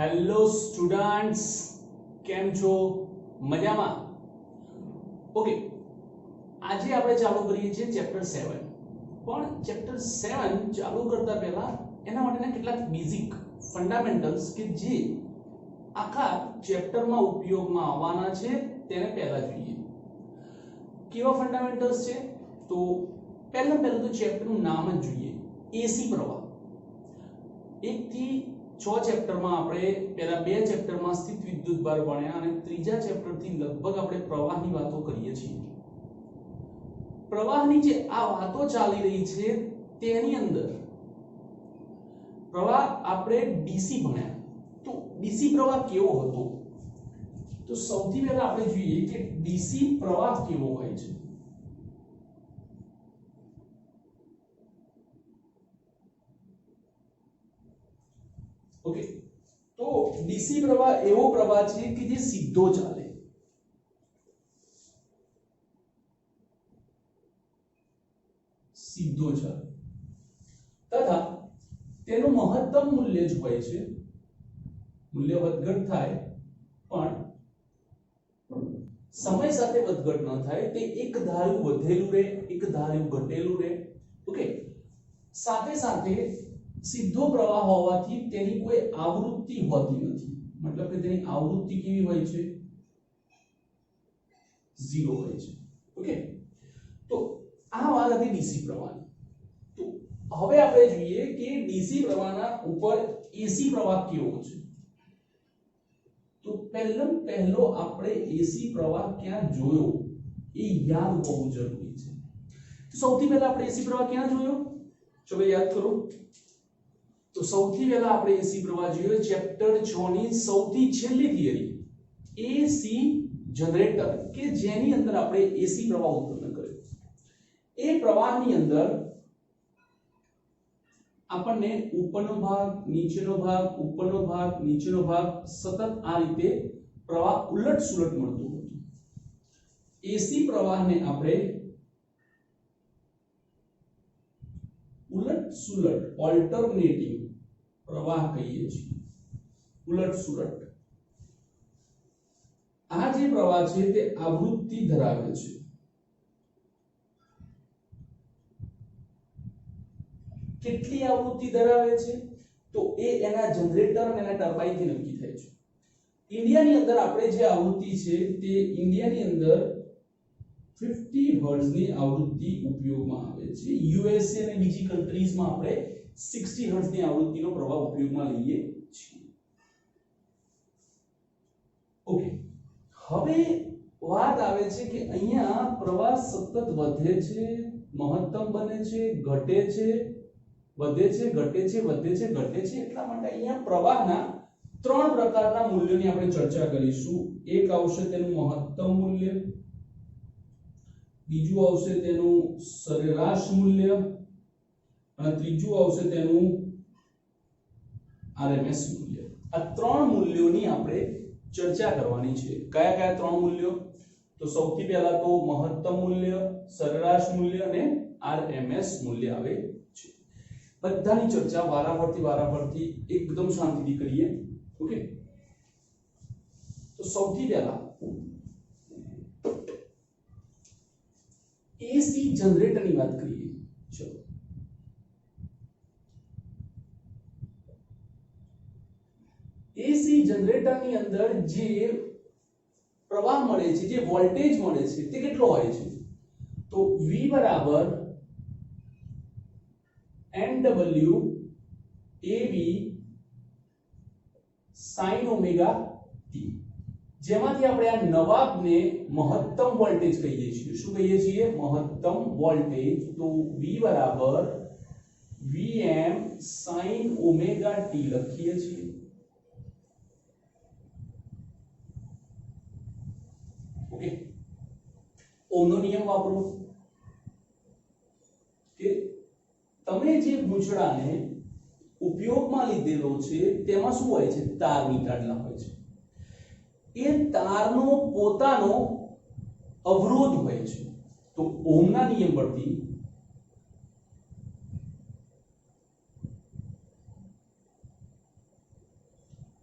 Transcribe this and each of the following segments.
Hello students, કેમ છો? મજામાં? ઓકે, આજે આપણે ચાલુ કરીએ છીએ ચેપ્ટર 7. પણ ચેપ્ટર 7 ચાલુ કરતા પહેલા એના માટેના કેટલાક બેઝિક ફંડામેન્ટલ્સ કે જે આખા ચેપ્ટરમાં ઉપયોગમાં આવવાના છે તેને પહેલા જોઈએ. કેવા ફંડામેન્ટલ્સ છે? તો પહેલા તો ચેપ્ટરનું નામ જ જોઈએ, એસી પ્રવાહ. 1 થી 6 ચેપ્ટરમાં આપણે પહેલા 2 ચેપ્ટરમાં સ્થિત વિદ્યુતભાર ભણ્યા અને ત્રીજા ચેપ્ટરથી લગભગ આપણે પ્રવાહની વાતો કરીએ છીએ. પ્રવાહની જે આ વાતો ચાલી રહી છે તેની અંદર પ્રવાહ આપણે ડીસી ભણ્યા. તો ડીસી પ્રવાહ કેવો હતો? તો સૌથી પહેલા આપણે જોઈએ કે ડીસી પ્રવાહ કેવો હોય છે. ઓકે, તો ડીસી પ્રવાહ એવો પ્રવાહ છે કે જે સીધો ચાલે. સીધો ચાલે તથા તેનું મહત્તમ મૂલ્ય જ હોય છે. મૂલ્ય વધઘટ થાય પણ સમય સાથે વધઘટ ન થાય, તે એક ધાર્યું વધેલું રહે, એક ધાર્યું ઘટેલું રહે. ઓકે, સાથે સાથે સીધો પ્રવાહ હોવાથી તેની કોઈ આવૃત્તિ હોતી નથી. મતલબ કે તેની આવૃત્તિ કેવી હોય છે? 0 હોય છે. ઓકે, તો આ વાત હતી ડીસી પ્રવાહની. તો હવે આપણે જોઈએ કે ડીસી પ્રવાહના ઉપર એસી પ્રવાહ કેવો છે. તો પહેલો આપણે એસી પ્રવાહ ક્યાં જોયો એ યાદ હોવું જરૂરી છે. તો સૌથી પહેલા આપણે એસી પ્રવાહ ક્યાં જોયો? ચલો યાદ કરો. તો સૌથી પહેલા આપણે એસી પ્રવાહ જોયો ચેપ્ટર 6 ની સૌથી છેલ્લી થિયરી, એસી જનરેટર, કે જેની અંદર આપણે એસી પ્રવાહ ઉત્પન્ન કર્યો. એ પ્રવાહની અંદર આપણને ઉપરનો ભાગ, નીચેનો ભાગ, ઉપરનો ભાગ, નીચેનો ભાગ સતત આ રીતે પ્રવાહ ઉલટ સુલટ મળતું હતું. એસી પ્રવાહને આપણે ઉલટ સુલટ ઓલ્ટરનેટિંગ પ્રવાહ કહીએ છીએ. ઉલટ સુલટ આ જે પ્રવાહ છે તે આવૃત્તિ ધરાવે છે. કેટલી આવૃત્તિ ધરાવે છે? તો એ એના જનરેટર અને એના ટર્બાઇન થી નક્કી થાય છે. ઇન્ડિયાની અંદર આપણે જે આવૃત્તિ છે તે ઇન્ડિયાની અંદર 50 હર્ટ્ઝ ની આવૃત્તિ ઉપયોગમાં આવે છે. યુએસએ અને બીજી કન્ટ્રીઝમાં આપણે 60 હર્ટ્ઝ ની આવૃત્તિનો પ્રવાહ ઉપયોગમાં લઈએ છીએ. ઓકે, હવે વાત આવે છે કે અહીંયા પ્રવાહ સતત વધે છે, મહત્તમ બને છે, ઘટે છે, વધે છે, ઘટે છે, વધે છે, ઘટે છે. એટલા માટે અહીંયા પ્રવાહના 3 પ્રકારના મૂલ્યોની આપણે ચર્ચા કરીશું. એક આવશે તેનું મહત્તમ મૂલ્ય, બીજું આવશે તેનું સરેરાશ મૂલ્ય અને ત્રીજું આવશે તેનું આરએમએસ મૂલ્ય. આ 3 મૂલ્યોની આપણે ચર્ચા કરવાની છે. કયા કયા 3 મૂલ્યો? તો સૌથી પહેલા તો મહત્તમ મૂલ્ય, સરેરાશ મૂલ્ય અને આરએમએસ મૂલ્ય આવે છે. બધાની ચર્ચા વારાફરતી એકદમ શાંતિથી કરીએ. ઓકે, તો સૌથી પહેલા એસી જનરેટરની વાત કરીએ. ચલો, એસી જનરેટરની અંદર જે પ્રવાહ મળે છે, જે વોલ્ટેજ મળે છે તે કેટલો હોય છે? તો V બરાબર NW AB sin omega t, જેમાંથી આપણે આ નવાબને મહત્તમ વોલ્ટેજ કહીએ છીએ. શું કહીએ છીએ? મહત્તમ વોલ્ટેજ. તો V બરાબર Vm sin ઓમેગા t લખીએ છીએ. ઓકે, ઓહમનો નિયમ વાપરો કે તમે જે ગૂંચળાને ઉપયોગમાં લીધેલો છે તેમાં શું હોય છે? તાર નીકાળેલા હોય છે. એ તારનો પોતાનો અવરોધ હોય છે. તો ઓહમના નિયમ પરથી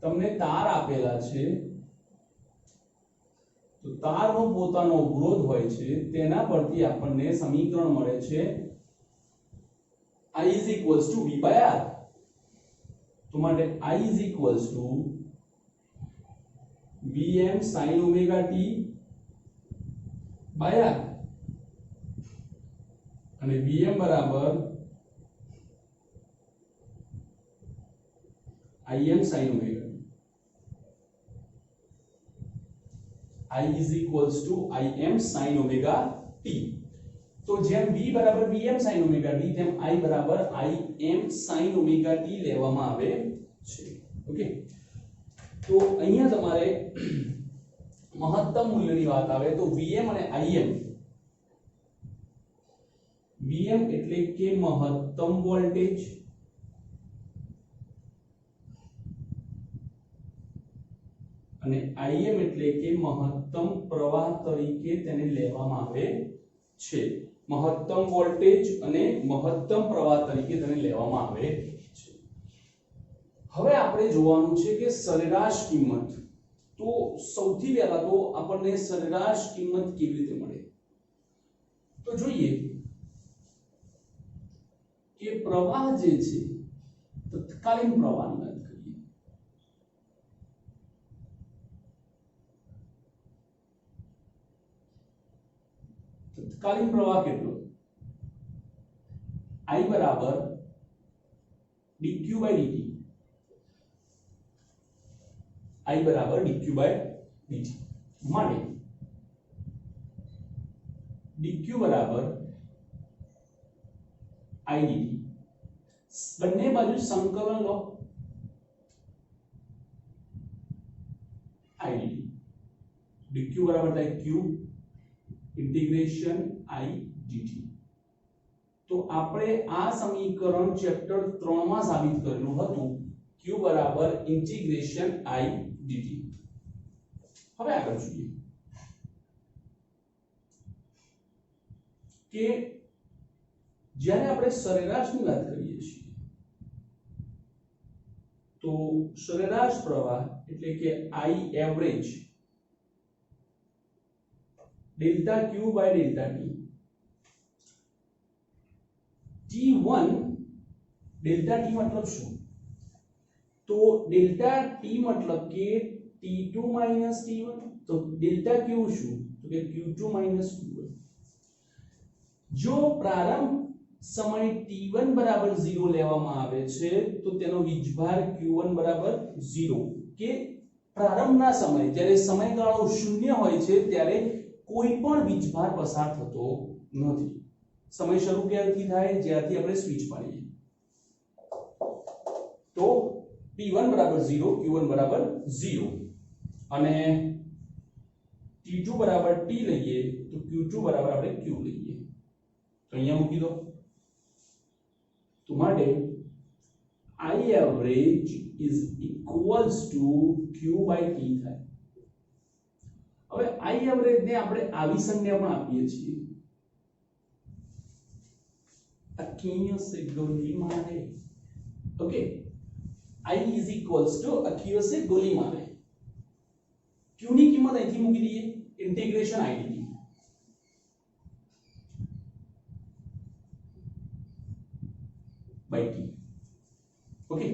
તમને તાર આપેલા છે તો તારનો પોતાનો અવરોધ હોય છે તેના પરથી આપણને સમીકરણ મળે છે I is equals to V by R. તો માટે I is equals to Vm sin omega t by R અને Vm બરાબર Im sin omega t. I is equals to Im sin omega t. तो જેમ v બરાબર vm sin omega t તેમ I બરાબર Im sin omega t લેવામાં આવે છે. ઓકે, તો અહીંયા તમારે મહત્તમ મૂલ્યની વાત આવે તો vm અને Im. vm એટલે કે મહત્તમ વોલ્ટેજ અને Im એટલે કે મહત્તમ પ્રવાહ તરીકે તેને લેવામાં આવે છે. મહત્તમ વોલ્ટેજ અને મહત્તમ પ્રવાહ તરીકે તેને લેવામાં આવે છે. હવે આપણે જોવાનું છે કે સરેરાશ કિંમત. તો સૌથી પહેલા તો આપણને સરેરાશ કિંમત કેવી રીતે મળે તો જોઈએ કે પ્રવાહ જે છે તત્કાલીન પ્રવાહની વાત કરીએ તત્કાલીન પ્રવાહ કેટલો I બરાબર dq by dt I બરાબર dq by dt માટે dq બરાબર I dt બંને બાજુ સંકલન લો I dt dq બરાબર થાય q इंटीग्रेशन I dt. तो આપણે આ સમીકરણ ચેપ્ટર 3 માં સાબિત કરેલું હતું q બરાબર इंटीग्रेशन I dt. હવે આગળ જોઈએ કે જ્યારે આપણે સરેરાશની વાત કરીએ છીએ તો સરેરાશ પ્રવાહ એટલે કે I average delta Q by delta T. T1 delta T मतलब શું तो डेल्टा T मतलब के T2 minus T1 तो डेल्टा Q શું तो કે Q2 minus Q1. જો પ્રારંભ સમય T1 બરાબર 0 લેવામાં આવે છે તો તેનો વીજભાર Q1 બરાબર 0 કે પ્રારંભના સમય જ્યારે સમયગાળો શૂન્ય હોય છે ત્યારે કોઈ પણ વીજભાર પસાર થતો નથી. સમય શરૂ ક્યારથી થાય જ્યારથી આપણે સ્વિચ પાડીએ તો P1 બરાબર 0 Q1 બરાબર 0 અને T2 બરાબર T લઈએ તો Q2 બરાબર આપણે Q લઈએ તો અહીંયા મૂકી દો તો માટે I average is equals to Q by T થાય. હવે I એવરેજ ને આપણે આવી સંજ્ઞા પણ આપીએ છીએ અકીય સે ગોલી મારે. Okay, I is equals to અકીય સે ગોલી મારે. Q ની કિંમત અહીંથી મૂકી દઈએ integration I dt by T. Okay,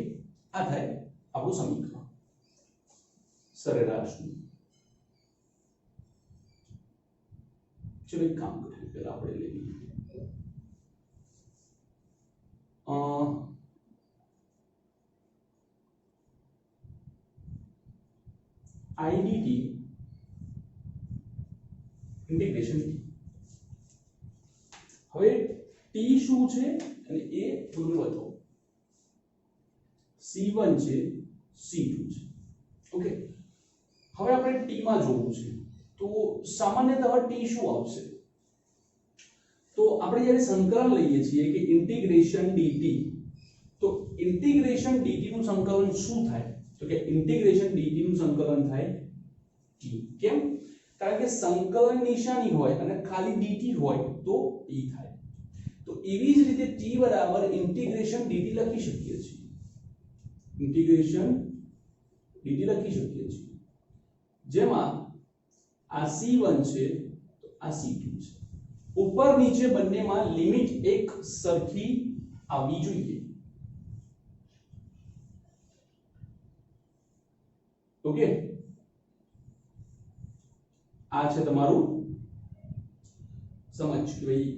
આ થાય આપણું સમીકરણ સરેરાશનું. चलो एक काम करिए पहले આપણે લઈ લઈએ I dt इंटीग्रेशन t. હવે t શું છે અને એ તમને બતાવો c1 છે c2 છે. ઓકે, હવે આપણે t માં જોવું છે તો સામાન્યતઃ t શું આવશે તો આપણે જ્યારે સંકલન લઈએ છીએ કે ઇન્ટિગ્રેશન dt તો ઇન્ટિગ્રેશન dt નું સંકલન શું થાય તો કે ઇન્ટિગ્રેશન dt નું સંકલન થાય t. કેમ કારણ કે સંકલન નિશાની હોય અને ખાલી dt હોય તો t થાય. તો એવી જ રીતે t બરાબર ઇન્ટિગ્રેશન dt લખી શકીએ છીએ ઇન્ટિગ્રેશન dt લખી શકીએ છીએ, જેમાં આ c1 છે તો આ c2 છે. ઉપર નીચે બંનેમાં લિમિટ એક સરખી આવવી જોઈએ. ઓકે, આ છે તમારું સમજ કે ભાઈ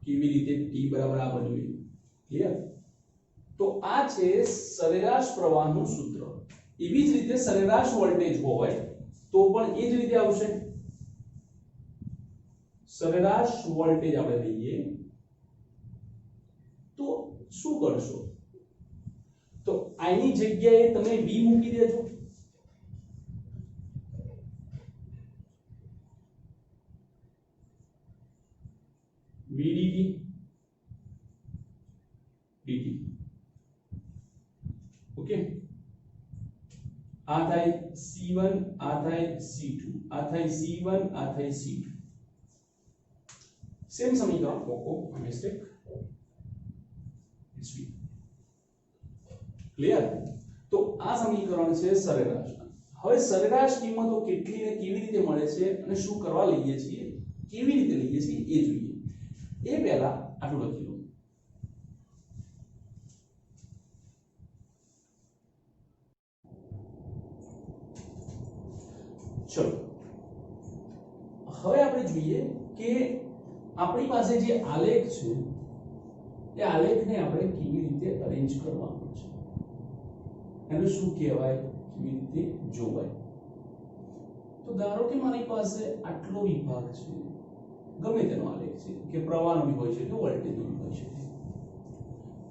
કેવી રીતે t બરાબર આ બનવું. ક્લિયર? તો આ છે સરેરાશ પ્રવાહનું સૂત્ર. એવી જ રીતે સરેરાશ વોલ્ટેજ હોય તો પણ એ જ રીતે આવશે. સરેરાશ વોલ્ટેજ આપણે લઈએ તો શું કરશો? તો I ની જગ્યાએ તમે V મૂકી દેજો. VDT dt. ઓકે, આ થાય C1, આ થાય C2, આ થાય C1, આ થાય C2. સેમ સમીકરણ મૂકો. Mistake it's V. ક્લિયર? તો આ સમીકરણ છે સરેરાશ. હવે સરેરાશ કિંમતો કેટલી ને કેવી રીતે મળે છે અને શું કરવા લઈએ છીએ, કેવી રીતે લઈએ છીએ એ જોઈએ. એ પહેલા આટલું લખી લો. ચલો, હવે આપણે જોઈએ કે આપણી પાસે જે આલેખ છે એ આલેખને આપણે કેવી રીતે અરેન્જ કરવાનું છે, એને શું કહેવાય, કેવી રીતે જોવાય. તો ધારો કે મારી પાસે આટલો વિભાગ છે, ગમે તેનો આલેખ છે, કે પ્રવાહનો બી હોય છે કે વોલ્ટેજનો બી હોય છે.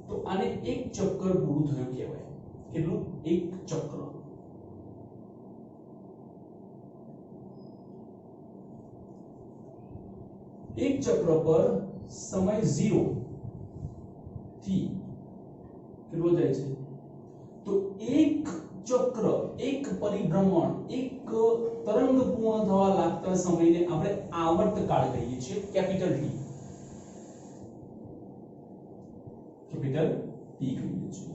તો આને એક ચક્કર પૂરું થયું કહેવાય. કેટલું? એક ચક્ર. એક ચક્ર પર સમય 0 થી કેટલો જાય છે? તો એક ચક્ર, એક પરિભ્રમણ, એક તરંગ પૂર્ણ થવા લાગતા સમયને આપણે આવર્તકાળ કહીએ છીએ, કેપિટલ T. કેપિટલ T કહીએ છીએ.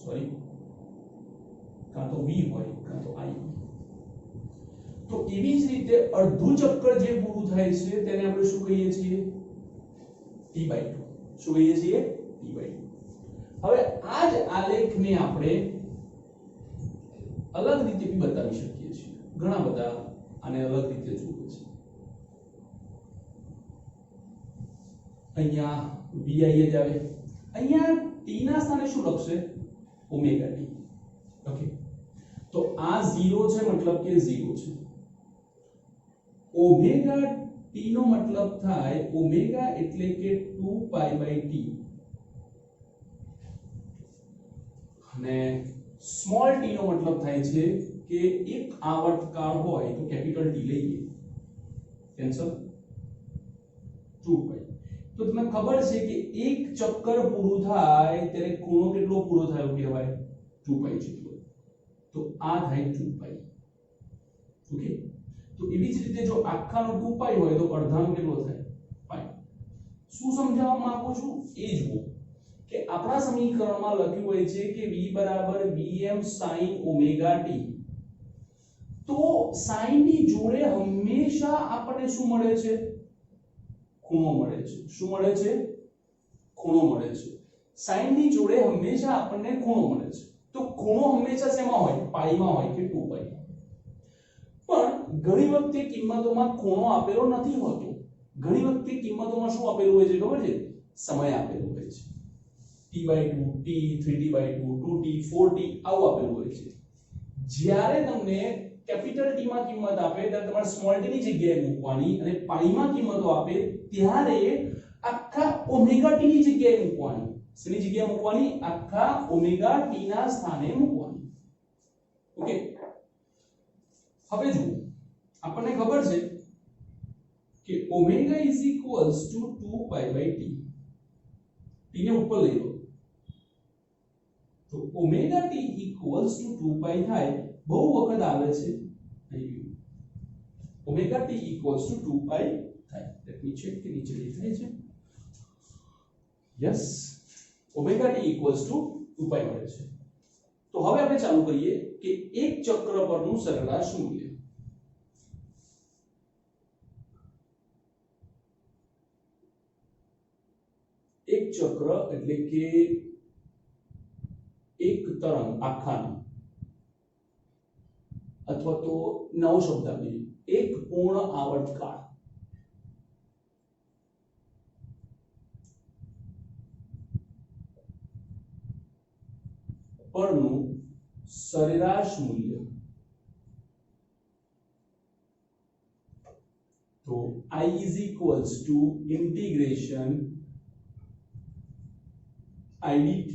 સોરી, કાં તો V હોય કાં તો I. તો એવી જ રીતે અડધું ચક્કર જે પૂરું થાય છે તેને આપણે શું કહીએ છીએ? T/2. શું કહીએ છીએ? T/2. હવે આ જ આલેખને આપણે અલગ રીતે બી બતાવી શકીએ છીએ. ઘણા બધા આને અલગ રીતે જોવે છે. અહીંયા vi જ આવે. અહીંયા t ના સ્થાને શું લખશે? Omega t. ઓકે, તો આ 0 છે મતલબ કે 0 છે. ઓમેગા t નો મતલબ થાય ઓમેગા એટલે કે 2π/t અને સ્મોલ t નો મતલબ થાય છે કે એક આવર્તકાળ હોય તો કેપિટલ T લઈએ. કેન્સલ 2π. તો તમને ખબર છે કે એક ચક્કર પૂરું થાય ત્યારે ખૂણો કેટલો પૂરો થયો કહેવાય? 2π જેટલો. તો આ થાય 2π. ઓકે, તો એવી જ રીતે જો આખાનો 2π હોય તો અડધાનો કેટલો થાય? π. શું સમજાવવા માંગુ છું એ જુઓ કે આપણા સમીકરણમાં લખ્યું હોય છે કે v બરાબર vm sin ઓમેગા t. તો sin ની જોડે હંમેશા આપણને શું મળે છે? ખૂણો મળે છે. શું મળે છે? ખૂણો મળે છે. sin ની જોડે હંમેશા આપણને ખૂણો મળે છે. તો ખૂણો હંમેશા શેમાં હોય? પાઈમાં હોય કે 2π. પણ ઘણી વખતે કિંમતોમાં ખૂણો આપેલો નથી હોતો. ઘણી વખતે કિંમતોમાં શું આપેલું હોય છે ખબર છે? સમય આપેલો હોય છે. t/2, t, 3t/2, 2t, 4t આવું આપેલું હોય છે. જ્યારે તમને કેપિટલ T માં કિંમત આપે ત્યારે તમારે સ્મોલ t ની જગ્યાએ મૂકવાની અને પાઈ માં કિંમતો આપે ત્યારે આખા ઓમેગા t ની જગ્યાએ મૂકવાની. શેની જગ્યાએ મૂકવાની? આખા ઓમેગા t ના સ્થાને મૂકવાની. ઓકે, હવે જુઓ આપણને ખબર છે કે ઓમેગા = 2π/t. t ને ઉપર લઈ લો તો ઓમેગા t = 2π થાય. બહુ વખત આવે છે ઓમેગા t = 2π થાય. લેટ મી ચેક કે નીચે દેખાય છે. યસ, ઓમેગા t = 2π મળે છે. તો હવે આપણે ચાલુ કરીએ કે એક ચક્ર પરનું સરેરાશ મૂલ્ય. એક ચક્ર એટલે કે એક તરંગ આખાનું, અથવા તો નવો શબ્દ આપીએ, એક પૂર્ણ આવર્તકાળ પરનું સરેરાશ મૂલ્ય. તો I is equals to integration IDT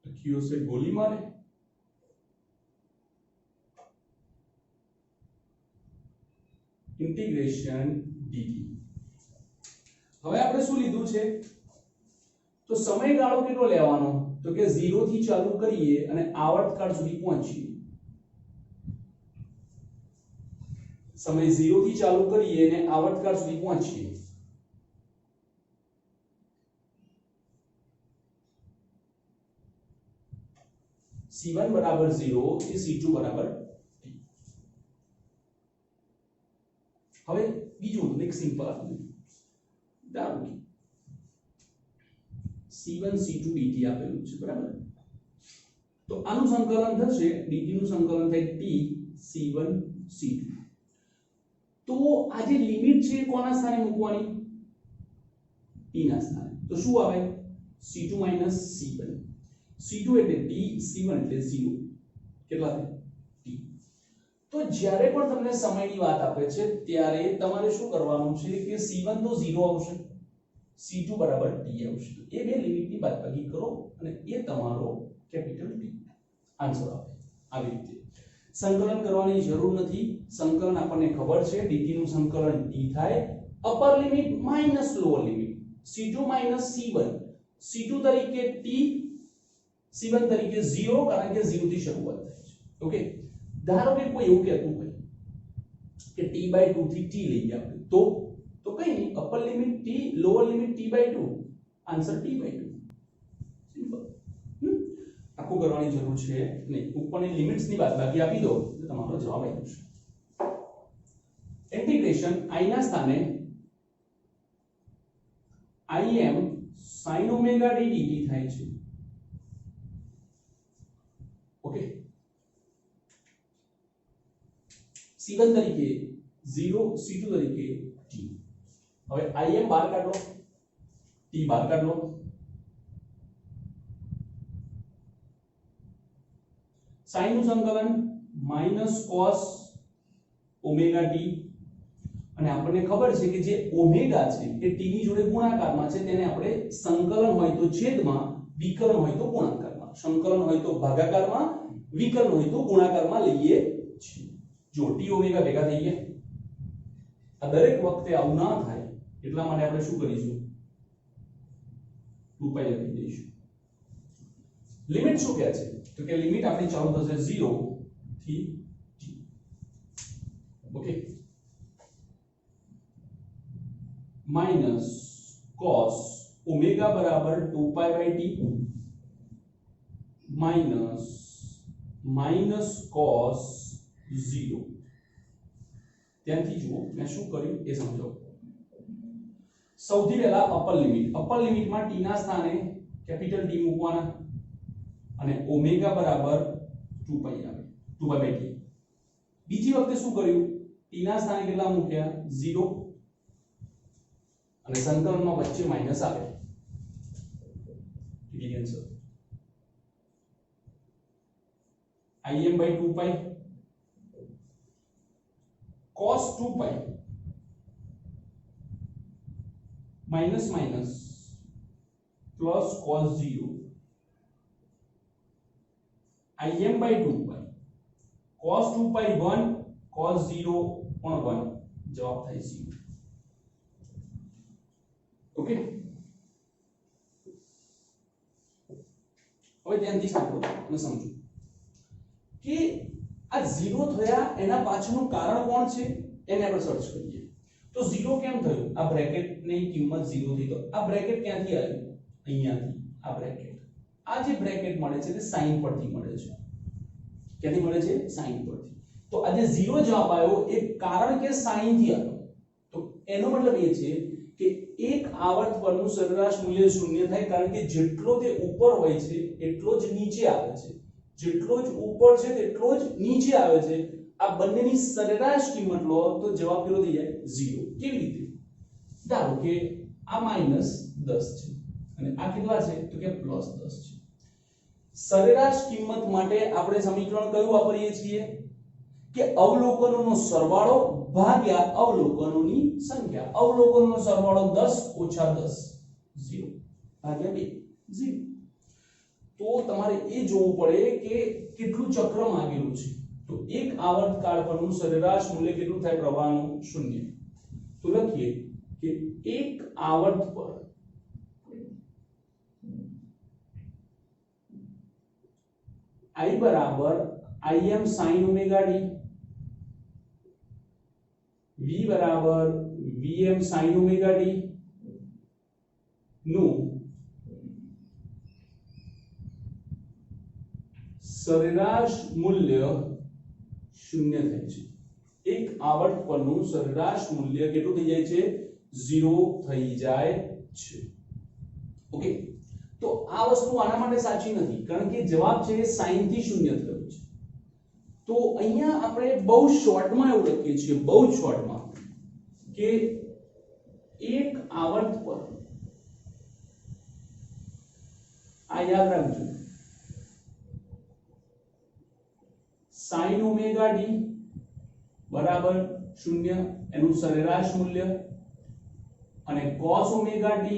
क्यों से गोली मारे इंटीग्रेशन dt. હવે આપણે શું લીધું છે? તો સમયગાળો કેટલો લેવાનો? તો કે 0 થી ચાલુ કરીએ અને આવર્તકાળ સુધી પહોંચીએ. સમય 0 થી ચાલુ કરીએ અને આવર્તકાળ સુધી પહોંચીએ. C1 बराबर 0 થી C2 बराबर t. હવે બીજું એક સિમ્પલ આપું. ધારો કે C1 C2 dt આપેલું છે, બરાબર? તો આનું સંકલન થશે, dt નું સંકલન થાય t C1 C2. તો આ જે લિમિટ છે કોના સ્થાને મૂકવાની? t ના સ્થાને. તો શું આવે? C2 C1. C2 એટલે t, C1 એટલે 0. કેટલા થાય? t. તો જ્યારે પણ તમને સમયની વાત આપે છે ત્યારે તમારે શું કરવાનું છે કે C1 તો 0 આવશે, C2 બરાબર t આવશે. એ બે લિમિટની બાદબાકી કરો અને એ તમારો કેપિટલ T આન્સર આવે. આવી રીતે સંકલન કરવાની જરૂર નથી. સંકલન આપણને ખબર છે, dt નું સંકલન t થાય upper limit minus lower limit, C2 C1, C2 તરીકે t, C1 તરીકે 0, કારણ કે 0 થી શરૂઆત થાય છે. ઓકે, ધારો કે કોઈ એવું કહેતું હોય કે t/2 થી t લઈએ આપણે, તો કઈ નહીં, upper limit t, lower limit t/2, answer t/2. Simple. આખું કરવાની જરૂર છે નહીં. ઉપરની લિમિટ્સ ની બાદબાકી આપી દો તો તમારો જવાબ આવી જશે. ઇન્ટિગ્રેશન i ના સ્થાને im sin omega t dt થાય છે. ओके, C1 તરીકે 0, C2 તરીકે t. હવે im બહાર કાઢો, t બહાર કાઢો. sin નું સંકલન માઈનસ cos ઓમેગા t, અને આપણને ખબર છે કે જે ઓમેગા છે એ t ની જોડે ગુણાકારમાં છે, તેને આપણે સંકલન હોય તો છેદમાં, વિકર્ણ હોય તો ગુણાકારમાં, સંકલન હોય તો ભાગાકારમાં, વિકર્ણ હોય તો ગુણાકારમાં લઈએ છીએ. જો t ઓમેગા ભેગા થઈ ગયા. આ દરેક વખતે આવું ના થાય એટલા માટે આપણે શું કરીશું? 2π લખી દઈશું. લિમિટ શું કહે છે? તો કે લિમિટ આપણી ચાલુ થશે 0 થી t. Okay, minus cos omega બરાબર 2π/t માઈનસ cos 0. ત્યાંથી જુઓ મેં શું કર્યું એ સમજો. સૌથી પહેલા અપર લિમિટમાં t ના સ્થાને કેપિટલ T મૂકવાના અને ઓમેગા બરાબર 2π આવે, 2π/t. બીજી વખતે શું કર્યું? t ના સ્થાને કેટલા મૂક્યા? 0, અને સંકલનમાં વચ્ચે માઈનસ આવે. ઠીક છે answer im/2π cos 2π minus minus plus cos 0 im/2π cos 2π 1 cos 0 પણ 1, જવાબ થાય 0. ઓકે, હવે ધ્યાનથી સાંભળો અને સમજો કે આ 0 થયા એના પાછળનું કારણ કોણ છે એને આપણે સર્ચ કરીએ. તો 0 કેમ થયું? આ બ્રેકેટ ની કિંમત 0 થઈ, તો આ બ્રેકેટ ક્યાંથી આવ્યું? અહીંયાથી. આ બ્રેકેટ આ જે બ્રેકેટ મળે છે તે સાઈન પરથી મળે છે. ક્યાંથી મળે છે? સાઈન પરથી. તો આ જે 0 જવાબ આવ્યો એ કારણ કે સાઈન થી આવ્યો. તો એનો મતલબ એ છે કે એક આવર્ત પરનું સરેરાશ મૂલ્ય શૂન્ય થાય કારણ કે જેટલો તે ઉપર હોય છે એટલો જ નીચે આવે છે. જેટલો જ ઉપર છે તેટલો જ નીચે આવે છે. આ બંનેની સરેરાશ કિંમત લો તો જવાબ કેટલો થઈ જાય? 0. કેવી રીતે? ધારો કે આ -10 છે અને આ કેટલા છે? તો કે +10 છે. સરેરાશ કિંમત માટે આપણે સમીકરણ કયું વાપરીએ છીએ? કે અવલોકનોનો સરવાળો ભાગ્યા અવલોકનોની સંખ્યા. અવલોકનોનો સરવાળો 10 - 10 0 ભાગ્યા 2 0. તો તમારે એ જોવું પડે કે કેટલું ચક્ર માંગેલું છે. તો એક આવર્તકાળ પરનું સરેરાશ મૂલ્ય કેટલું થાય? પ્રવાહનું 0. તો લખીએ કે એક આવર્ત પર I बराबर Im sin omega d, V बराबर Vm sin ओमेगा d નું સરેરાશ મૂલ્ય 0 થાય છે. એક આવર્ત પરનું સરેરાશ મૂલ્ય કેટલું થઈ જાય છે? 0 થઈ જાય છે. ઓકે, તો આ વસ્તુ આના માટે સાચી નથી કારણ કે જવાબ છે sin થી 0 થયો છે. તો અહીંયા આપણે બહુ શોર્ટમાં એવું લખીએ છીએ, બહુ શોર્ટમાં, કે એક આવર્ત પર આ યાદ રાખજો sin ઓમેગા d બરાબર 0 એનું સરેરાશ મૂલ્ય અને cos ઓમેગા t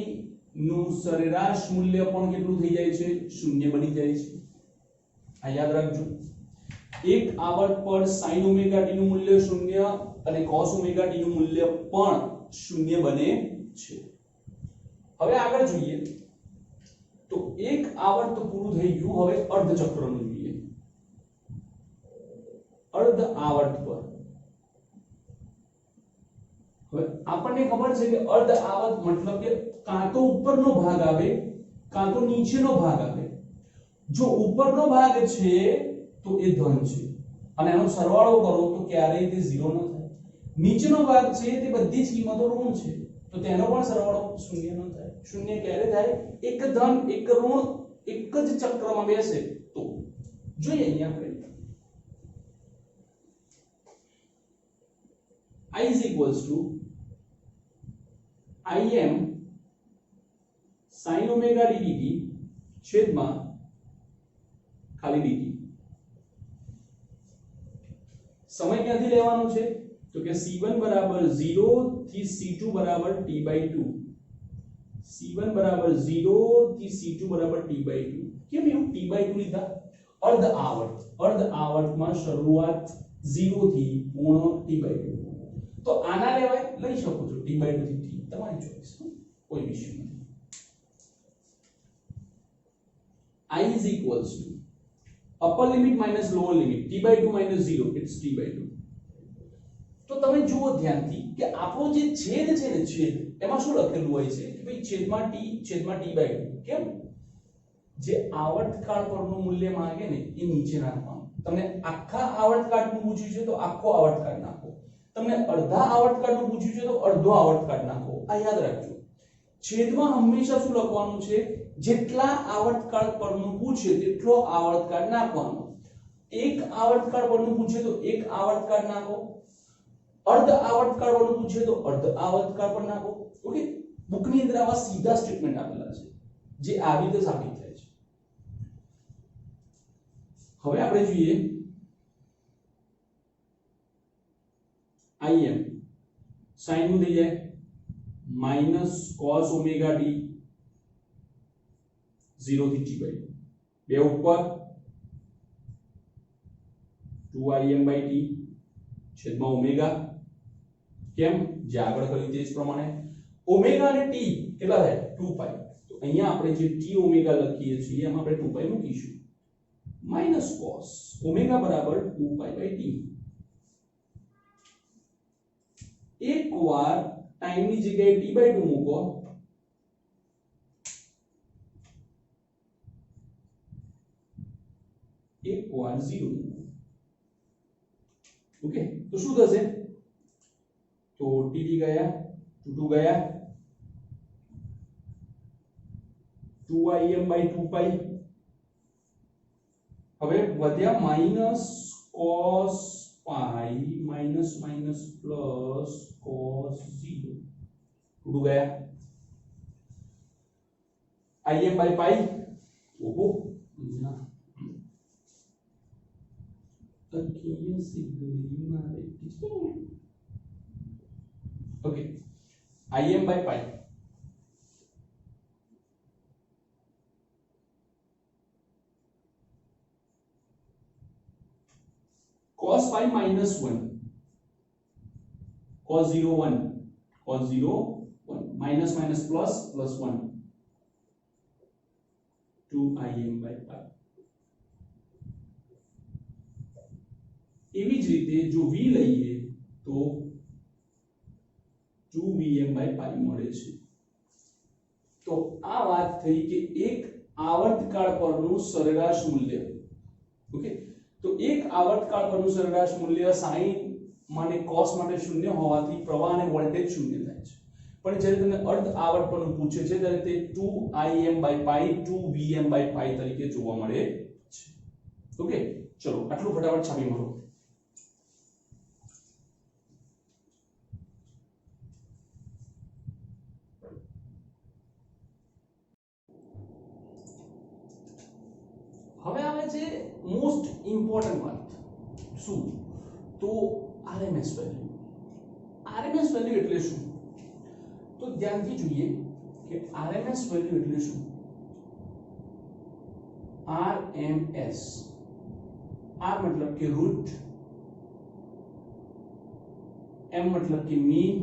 નું સરેરાશ મૂલ્ય પણ કેટલું થઈ જાય છે? 0 બની જાય છે. આ યાદ રાખજો. એક આવર્ત પર sin ઓમેગા t નું મૂલ્ય 0 અને cos ઓમેગા t નું મૂલ્ય પણ 0 બને છે. હવે આગળ જોઈએ તો એક આવર્ત પૂરું થઈ ગયું. હવે અર્ધ ચક્રનું જોઈએ. અર્ધ આવર્ત પર હવે આપણને ખબર છે કે અર્ધ આવર્ત મતલબ કે કાં તો ઉપરનો ભાગ આવે કાં તો નીચેનો ભાગ આવે. જો ઉપરનો ભાગ છે તો એ ધન છે અને એનો સરવાળો કરો તો ક્યારેય તે 0 ન થાય. નીચેનો ભાગ છે તે બધી જ કિંમતો ઋણ છે તો તેનો પણ સરવાળો 0 ન થાય. 0 ક્યારે થાય? એક ધન એક ઋણ એક જ ચક્રમાં બેસે તો. જોઈએ અહીંયા આપણે I is equals to Im sin omega d dt છેદમાં ખાલી dt. સમય ક્યાંથી લેવાનો છે? તો કે c1 બરાબર 0 થી c2 બરાબર t/2. c1 બરાબર 0 થી c2 બરાબર t/2. કેમ એવું t/2 લીધા? અર્ધ આવર્ત. અર્ધ આવર્તમાં શરૂઆત 0 થી પૂર્ણ t/2. તો આના લેવાય લઈ શકો છો t/2 થી t, તમારી ચોઈસ, કોઈ ઇશ્યુ નથી. I is equals to upper limit minus lower limit t/2 minus 0 it's t/2. તો તમે જુઓ ધ્યાનથી કે આપણો જે છેદ છે ને છેદ એમાં શું લખેલું હોય છે કે ભાઈ છેદમાં t/2. કેમ? જે આવર્તકાળ પરનું મૂલ્ય માંગે ને એ નીચે નાખવાનું. તમને આખા આવર્તકાળનું પૂછ્યું છે તો આખો આવર્તકાળ નાખો. તમને અડધા આવર્તકાળનું પૂછ્યું છે તો અડધો આવર્તકાળ નાખો. આ યાદ રાખજો. છેદમાં હંમેશા શું લખવાનું છે? જેટલા આવર્તકાળ પરનું પૂછે તેટલો આવર્તકાળ નાખવાનો. એક આવર્તકાળ પરનું પૂછે તો એક આવર્તકાળ નાખો. અર્ધ આવર્તકાળ પરનું પૂછે તો અર્ધ આવર્તકાળ પર નાખો. ઓકે, બુકની અંદર આવા સીધા સ્ટેટમેન્ટ આપેલા છે જે આવી રીતે સાબિત થાય છે. હવે આપણે જોઈએ Im sin નું થઈ જાય minus cos omega t 0 થી t/2. બે ઉપર 2Im/t છેદમાં ઓમેગા. કેમ? જે આગળ કર્યું તે જ પ્રમાણે ઓમેગા અને t કેટલા થાય? 2π. તો અહીંયા આપણે જે t ઓમેગા લખીએ છીએ એમાં આપણે 2π મૂકીશું. minus cos ઓમેગા બરાબર 2π/t. એકવાર ટાઈમ ની જગ્યાએ t/2 મૂકો એકવાર 0 ઓકે તો શું થશે તો ટીડી ગયા 2 ગયા 2im/2π હવે વધ્યા માઈનસ cos પાઈ માઈનસ માઈનસ પ્લસ cos 0 2 ગયા im/π ઓહો ના aqui sigma okay im/π cos pi minus 1 cos 0 1 cos 0 1 minus minus plus plus 1 2im/π એવી જ રીતે જો v લઈએ તો 2vm/π મળે છે તો આ વાત થઈ કે એક આવર્તકાળ પરનું સરેરાશ મૂલ્ય ઓકે તો એક આવર્તકાળ પરનું સરેરાશ મૂલ્ય sin માટે cos માટે શૂન્ય હોવાથી પ્રવાહ અને વોલ્ટેજ શૂન્ય થાય છે પણ જ્યારે તમને અર્ધ આવર્ત પરનું પૂછે છે ત્યારે તે 2im/π 2vm/π તરીકે જોવા મળે છે ઓકે ચલો આટલું ફટાફટ છાપી મારો હવે આવે છે મોસ્ટ ઇમ્પોર્ટન્ટ વાત શું તો RMS વેલ્યુ એટલે શું તો ધ્યાનથી જોઈએ કે RMS વેલ્યુ એટલે શું RMS R मतलब कि रूट M मतलब कि मीन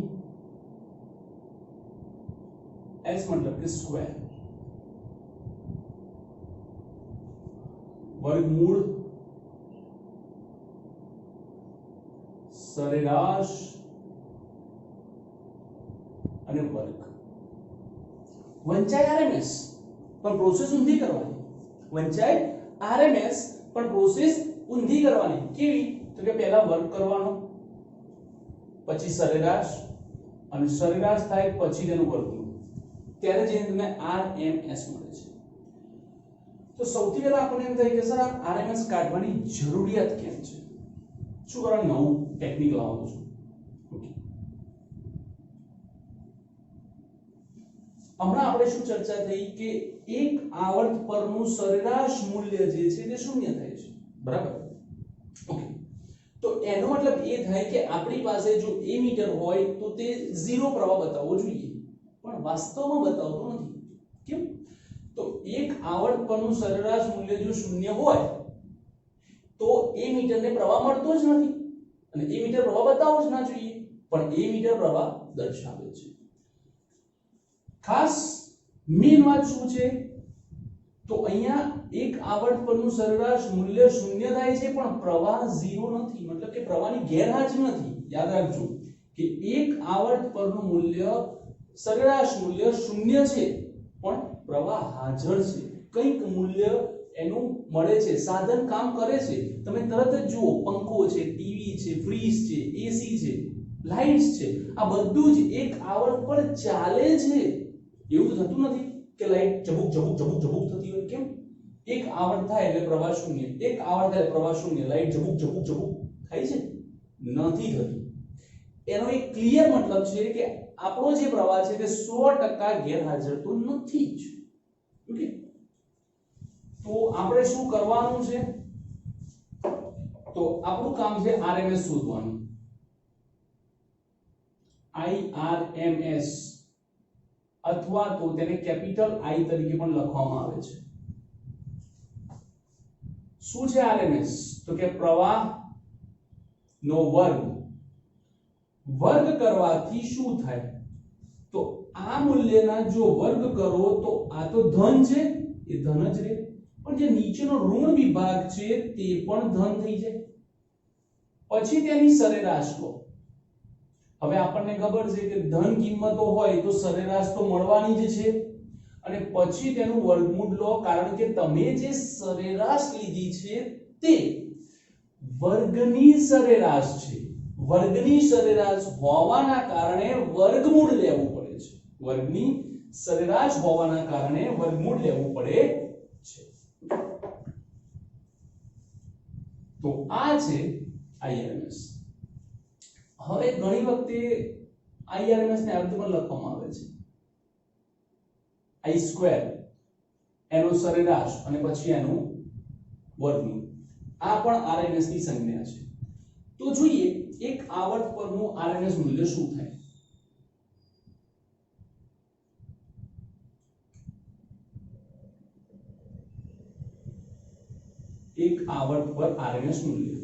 S मतलब कि स्क्वायर वर्गमूल सरेराश અને વર્ગ વંચાય RMS પણ પ્રોસેસ ઊંધી કરવાની વંચાય RMS પણ પ્રોસેસ ઊંધી કરવાની કેવી તો કે પહેલા વર્ગ કરવાનો પછી સરેરાશ અને સરેરાશ થાય પછી તેનું વર્ગમૂળ ત્યારે જઈને તમને RMS મળે છે તો સૌથી પહેલા આપણને એમ થાય કે સર આ RMS કાઢવાની જરૂરિયાત કેમ છે શું કરવા નવું ટેકનિક લાવવાનું છે ઓકે હમણાં આપણે શું ચર્ચા થઈ કે એક આવર્ત પરનું સરેરાશ મૂલ્ય જે છે તે શૂન્ય થાય છે બરાબર ઓકે તો એનો મતલબ એ થાય કે આપણી પાસે જો a મીટર હોય તો તે 0 પ્રવાહ બતાવવો જોઈએ પણ વાસ્તવમાં બતાવતો નથી કેમ તો એક આવર્ત પરનું સરેરાશ મૂલ્ય જો શૂન્ય હોય તો a મીટરને પ્રવાહ મળતો જ નથી અને a મીટર પ્રવાહ બતાવવો જ ના જોઈએ પણ a મીટર પ્રવાહ દર્શાવે છે ખાસ મેઇન વાત શું છે તો અહીંયા એક આવર્ત પરનું સરેરાશ મૂલ્ય શૂન્ય થાય છે પણ પ્રવાહ 0 નથી મતલબ કે પ્રવાહની ગેરહાજરી નથી યાદ રાખજો કે એક આવર્ત પરનું મૂલ્ય સરેરાશ મૂલ્ય શૂન્ય છે પણ પ્રવાહ હાજર છે કંઈક મૂલ્ય એનું મળે છે સાધન કામ કરે છે તમે તરત જ જુઓ પંખો છે ટીવી છે ફ્રીજ છે એસી છે લાઇટ્સ છે આ બધું જ એક આવર્ત પર ચાલે છે એવું તો થતું નથી કે લાઇટ ઝબુક ઝબુક ઝબુક ઝબુક થતી હોય કેમ એક આવર્ત થાય એટલે પ્રવાહ શૂન્ય એક આવર્ત થાય પ્રવાહ શૂન્ય લાઇટ ઝબુક ઝબુક ઝબુક થાય છે નથી થતી એનો એક ક્લિયર મતલબ છે કે આપણો જે પ્રવાહ છે તે 100% ગેરહાજર તો નથી જ ઓકે તો આપણે શું કરવાનું છે તો આપણું કામ છે RMS શોધવાનું IRMS અથવા તો તેને કેપિટલ I તરીકે પણ લખવામાં આવે છે શું છે RMS તો કે પ્રવાહ નો વર્ગ કરવાથી શું થાય તો આ મૂલ્યના જો વર્ગ કરો તો આ તો ધન છે એ ધન જ રહે પણ જે નીચેનો ઋણ વિભાગ છે તે પણ ધન થઈ જાય પછી તેની સરેરાશ લો હવે આપણને ખબર છે કે ધન કિંમતો હોય તો સરેરાશ તો મળવાની જ છે અને પછી તેનું વર્ગમૂળ લો કારણ કે તમે જે સરેરાશ લીધી છે તે વર્ગની સરેરાશ છે. વર્ગની સરેરાશ હોવાના કારણે વર્ગમૂળ લેવું પડે છે. વર્ગની સરેરાશ હોવાના કારણે વર્ગમૂળ લેવું પડે છે. તો આ છે IRMS. હવે ઘણી વખતે IRMS ને આ રીતે પણ લખવામાં આવે છે I સ્ક્વેર એનો સરેરાશ અને પછી એનું વર્ગમૂળ. આ પણ RMS ની સંજ્ઞા છે. તો જોઈએ એક આવર્ત પરનું RMS મૂલ્ય શું થાય. એક આવર્ત પર RMS મૂલ્ય.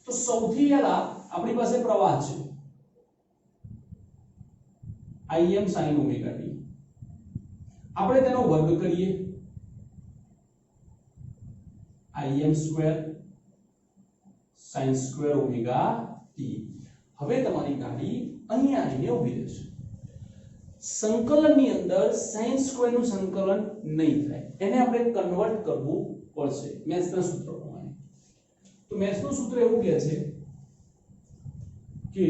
તો સૌથી પહેલા આપણી પાસે પ્રવાહ છે Im sin ઓમેગા t. આપણે તેનો વર્ગ કરીએ Im square sin square omega t. હવે તમારી ગાડી અહીંયા આવીને ઊભી રહેશે. સંકલનની અંદર sin સ્ક્વેર નું સંકલન નહીં થાય, એને આપણે કન્વર્ટ કરવું પડશે મેથ્સના સૂત્ર પ્રમાણે. તો મેથ્સનું સૂત્ર એવું કહે છે કે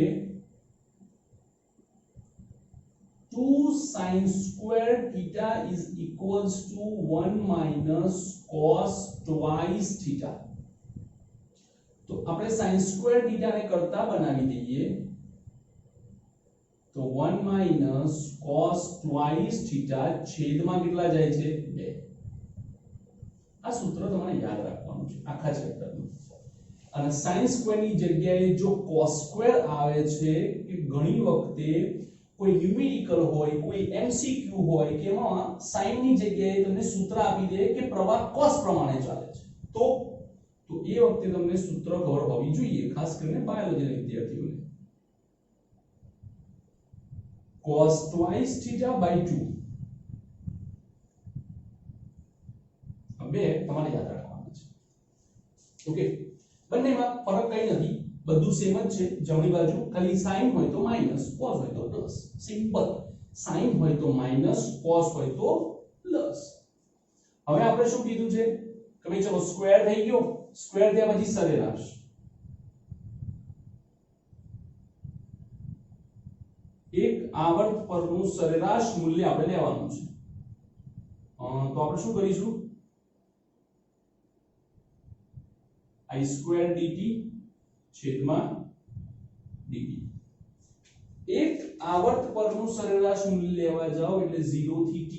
2 sin square theta is equals to 1 minus cos twice theta. તો આપણે sin square theta ને કરતા બનાવી દઈએ તો 1 minus cos twice theta છેદમાં કેટલા જાય છે 2. આ સૂત્ર તમારે યાદ રાખવાનું છે આખા ચેપ્ટરનું. અને sin square ની જગ્યાએ જો cos square આવે છે કે ઘણી વખતે કોઈ ન્યુમેરિકલ હોય, કોઈ MCQ હોય કે એમાં sin ની જગ્યાએ તમને સૂત્ર આપી દે કે પ્રવાહ cos પ્રમાણે ચાલે છે, તો એ વખતે તમને સૂત્ર ખબર હોવી જોઈએ, ખાસ કરીને બાયોલોજીના વિદ્યાર્થીઓને. cos twice theta by 2 હવે તમારે યાદ રાખવાનું છે. ઓકે, બંનેમાં ફરક કઈ નથી, બધું સેમ જ છે. જમણી બાજુ ખાલી sin હોય તો માઈનસ, cos હોય તો પ્લસ. સિમ્પલ. sin હોય તો માઈનસ, cos હોય તો પ્લસ. હવે આપણે શું કીધું છે કે ભાઈ ચલો સ્ક્વેર થઈ ગયો, સ્ક્વેર થયા પછી સરેરાશ. એક આવર્ત પરનું સરેરાશ મૂલ્ય આપણે લેવાનું છે. તો આપણે શું કરીશું I સ્ક્વેર dt છેદમાં dt. એક આવર્ત પરનું સરેરાશ મૂલ્ય લેવા જાઓ એટલે 0 થી t,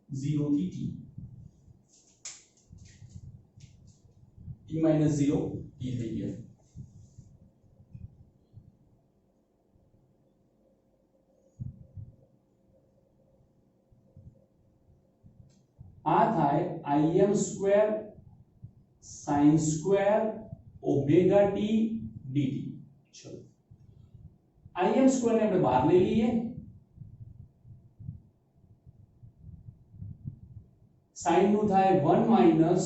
0 થી t, t - 0 t થઈ ગયા. આ થાય Im square sin square omega t dt. ચલો Im સ્ક્વેર ને આપણે બહાર લઈ લઈએ. sin નું થાય 1 minus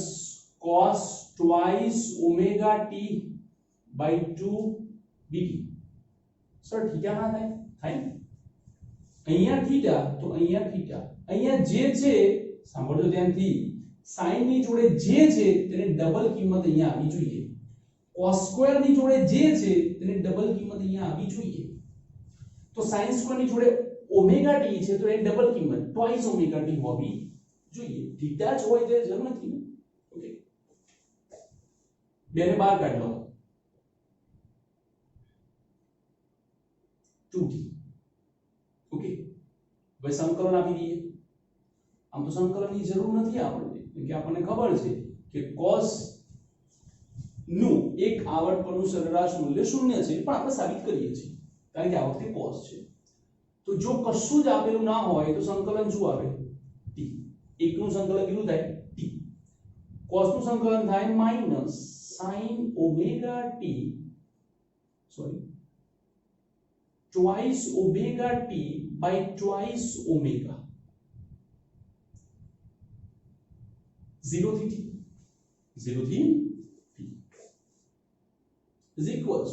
cos twice omega t by 2 dt. Sir theta ના થાય? થાય. અહીંયા થીટા તો અહીંયા થીટા. અહીંયા જે છે સાંભળજો ધ્યાનથી, sin ની જોડે જે છે તેને ડબલ કિંમત અહીંયા આવી જોઈએ. cos સ્ક્વેર ની જોડે જે છે તેને ડબલ કિંમત અહીંયા આવી જોઈએ. તો sin સ્ક્વેર ની જોડે ઓમેગા t છે તો એ ડબલ કિંમત ટ્વાઇસ ઓમેગા t હોવી જોઈએ. થીટા જ હોય તે જરૂર નથી ને. ઓકે, બે ને બહાર કાઢ લો 2t. ઓકે, હવે સંકલન આપી દઈએ. આમ તો સંકલનની જરૂર નથી આપણને, કેમ કે આપણને ખબર છે કે cos નું એક આવર્ત પરનું સરેરાશ મૂલ્ય 0 છે, પણ આપણે સાબિત કરીએ છીએ કારણ કે આ વખતે cos છે. તો જો કશું જ આપેલું ના હોય તો સંકલન શું આવે? t. એકનું સંકલન કેટલું થાય? t. cos નું સંકલન થાય minus sin omega t, sorry, twice omega t by twice omega. 0 થી t, 0 થી t is equals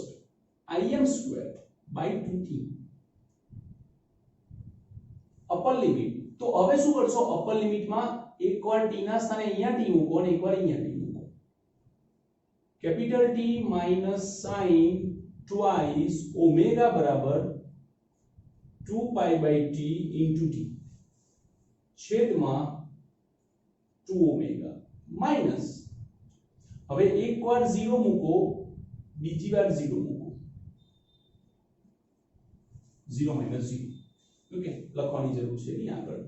to Im square by 2t. Upper limit. તો હવે શું કરશો? અપર લિમિટમાં એકવાર t ના સ્થાને અહીંયા t મૂકો અને એકવાર અહીંયા t મૂકો. Capital T minus sign twice omega बराबर 2 pi by t into t छेद में 2 ओमेगा माइनस હવે એકવાર 0 મૂકો બીજી વાર 0 મૂકો 0 માઈનસ 0 ઓકે લખવાની જરૂર છે ની આગળ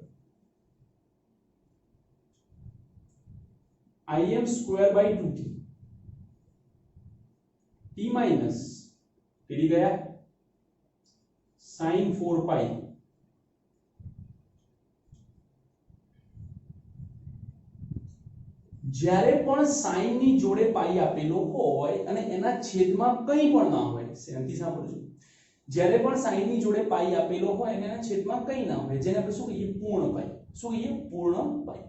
im square by 2t t minus કેડી ગયા sin 4 પાઈ જ્યારે પણ sin ની જોડે પાઈ આપેલો હોય અને એના છેદમાં કંઈ પણ ના હોય શાંતિ સાંભળજો જ્યારે પણ sin ની જોડે પાઈ આપેલો હોય અને એના છેદમાં કંઈ ના હોય જેને આપણે શું કહીએ પૂર્ણ પાઈ શું કહીએ પૂર્ણ પાઈ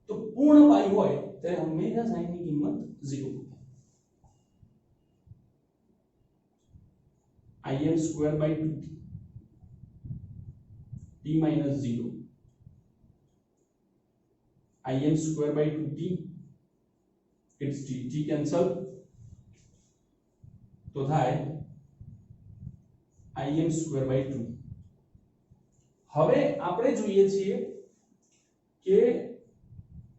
તો પૂર્ણ પાઈ હોય ત્યારે હંમેશા sin ની કિંમત 0 im square by 2t t minus 0 im square by 2t it's t cancel तो થાય im square by 2 હવે આપણે જોઈએ છીએ કે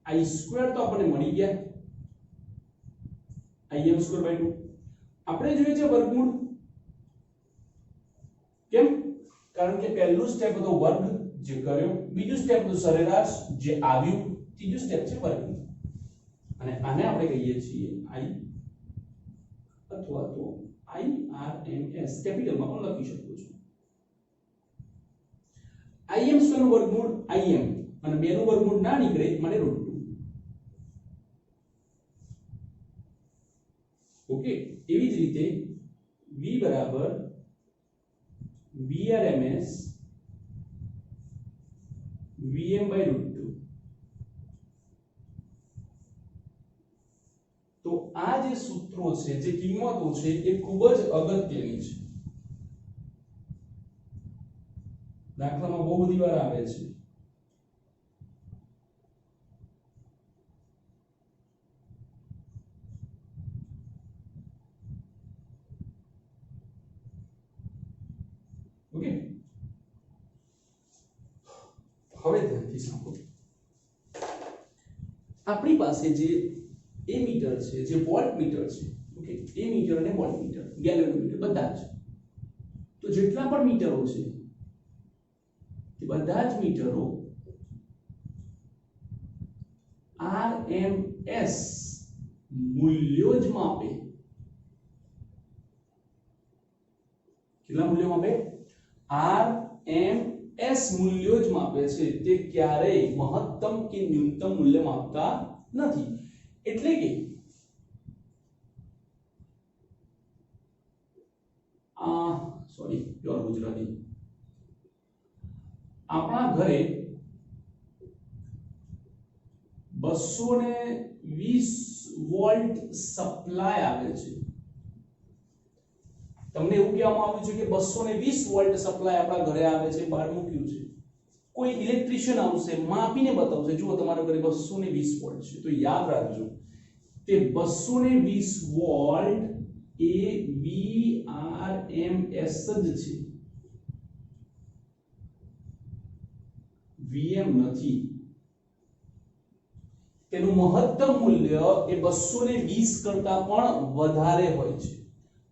i square તો આપણને મળી ગયા im square by 2 આપણે જોઈએ છે વર્ગમૂળ કેમ કારણ કે પહેલું સ્ટેપ હતો વર્ગ જે કર્યો બીજું સ્ટેપ હતું સરેરાશ જે આવ્યું ત્રીજું સ્ટેપ છે વર્ગમૂળ અને આને આપણે કહીએ છીએ i અથવા તો irms કેપિટલ માં પણ લખી શકો છો im સ્ક્વેર નું વર્ગમૂળ im અને 2 નું વર્ગમૂળ ના નીકળે મને √2 ઓકે એવી જ રીતે v બરાબર vrms vm by √2 તો આ જે સૂત્રો છે જે કિંમતો છે એ ખૂબ જ અગત્યની છે દાખલામાં બહુ બધી વાર આવે છે ઓકે હવે ધ્યાનથી સાંભળો આપણી પાસે જે એ મીટર છે જે વોલ્ટ મીટર છે ઓકે એ મીટર અને વોલ્ટ મીટર ગેલ્વેનોમીટર બધા જ તો જેટલા પણ મીટરો છે એ બધા જ મીટરો RMS મૂલ્યો જ માપે કેટલા મૂલ્યો માપે RMS મૂલ્યો જ માપે છે તે ક્યારેય મહત્તમ કે ન્યૂનતમ મૂલ્ય માપતા નથી એટલે કે સોરી પ્યોર ગુજરાતી આપણા ઘરે 220 વોલ્ટ સપ્લાય આવે છે તમને એવું કહેવામાં આવ્યું છે કે 220 વોલ્ટ સપ્લાય આપણા ઘરે આવે છે બહાર મૂક્યું છે કોઈ ઇલેક્ટ્રિશિયન આવશે માપીને બતાવશે જુઓ તમારા ઘરે 220 વોલ્ટ છે તો યાદ રાખજો કે 220 વોલ્ટ એ VRMS જ છે VM નથી તેનું મહત્તમ મૂલ્ય એ 220 કરતા પણ વધારે હોય છે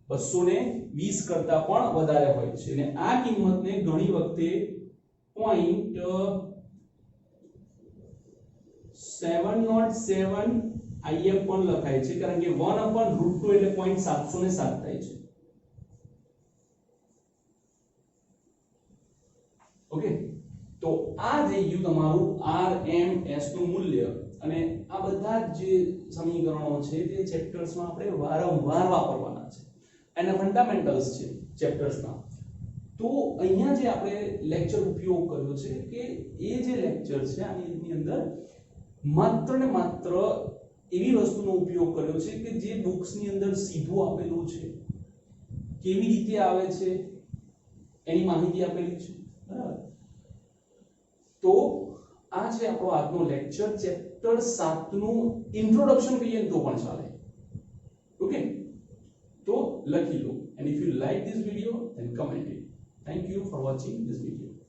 220 કરતા પણ વધારે હોય છે અને આ કિંમતને ઘણી વખતે 0.707 im પણ લખાય છે કારણ કે 1/√2 એટલે 0.707 થાય છે ઓકે તો આ થઈ ગયું તમારું RMS નું મૂલ્ય અને આ બધા જે સમીકરણો છે તે ચેપ્ટર્સમાં આપણે વારંવાર વાપરવાના છે એના ફંડામેન્ટલ્સ છે ચેપ્ટર્સના તો અહીંયા જે આપણે લેક્ચર ઉપયોગ કર્યો છે કે એ જે લેક્ચર છે આની અંદર માત્ર ને માત્ર એવી વસ્તુનો ઉપયોગ કર્યો છે કે જે બુક્સની અંદર સીધું આપેલું છે કેવી રીતે આવે છે એની માહિતી આપેલી છે બરાબર તો આ છે આપણો આજનો લેક્ચર ચેપ્ટર 7 નું ઇન્ટ્રોડક્શન કહીએ તો પણ ચાલે ઓકે લખી લો. And if you like this video, then comment it. Thank you for watching this video.